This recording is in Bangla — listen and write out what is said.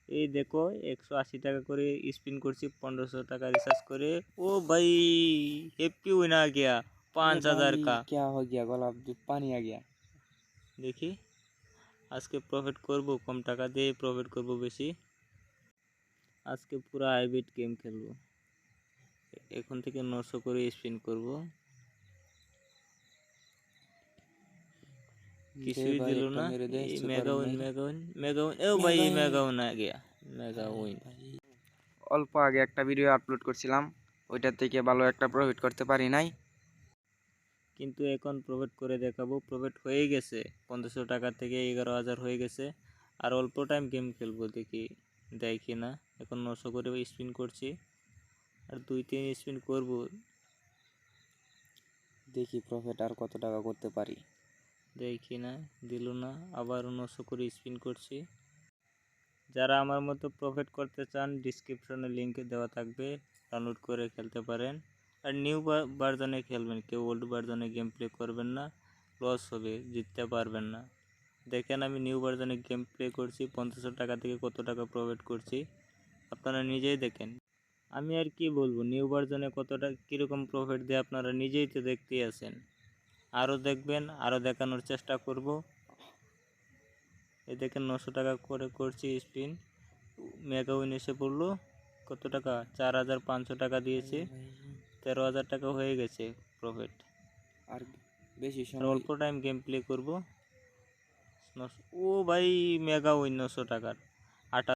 এই দেখো 180 টাকা করে স্পিन করছি, 1500 টাका रिचार्ज করে। ओ भाई हैप्पी विन आ गया अरे 5000 भाई का। क्या हो गया, गुलाब दूध पानी आ गया। দেখি আজকে প্রফিট করব, কম টাকা দিয়ে প্রফিট করব বেশি। আজকে পুরো হাইব্রিড গেম খেলবো। এখন থেকে 900 করে স্পিন করব। दे কিছুই भाई দিল एक না। मेरे दे এই super mega win mega mega win mega win, ও ভাই मेगा মেগা উইন আ গিয়া, মেগা अरे উইন। भाई অল্প আগে একটা ভিডিও আপলোড করছিলাম, ওইটার থেকে ভালো একটা প্রফিট করতে পারি নাই। কিন্তু এখন প্রফিট করে দেখাবো। প্রফিট হয়ে গেছে, 1500 টাকা থেকে 11,000 হয়ে গেছে। আর অল্প টাইম গেম খেলবো, দেখি দেয় কি না। এখন 900 করে স্পিন করছি, আর 2-3 স্পিন করব। দেখি প্রফিট আর কত টাকা করতে পারি। দেয় কি না, দিল না। আবার 900 করে স্পিন করছি। যারা আমার মতো প্রফিট করতে চান, ডিসক্রিপশনে লিঙ্ক দেওয়া থাকবে, ডাউনলোড করে খেলতে পারেন। আর নিউ ভার্জনে খেলবেন, কেউ ওল্ড ভার্জনে গেম প্লে করবেন না, লস হবে, জিততে পারবেন না। দেখেন আমি নিউ ভার্জনে গেম প্লে করছি, 1500 টাকা থেকে কত টাকা প্রফিট করছি, আপনারা নিজেই দেখেন। আমি আর কি বলবো, নিউ ভার্জনে কতটা কীরকম প্রফিট দেয় আপনারা নিজেই তো দেখতেই আছেন। আরও দেখবেন, আরও দেখানোর চেষ্টা করব। এই দেখেন 900 টাকা করে করছি স্পিন, মেগা উইন এসে পড়লো। কত টাকা, 4500 টাকা দিয়েছে, 13,000 টাকা হয়ে গেছে প্রফিট। আর বেশি আর সময় অল্প টাইম গেম প্লে করবো। ও ভাই মেগা উইন 900 টাকার।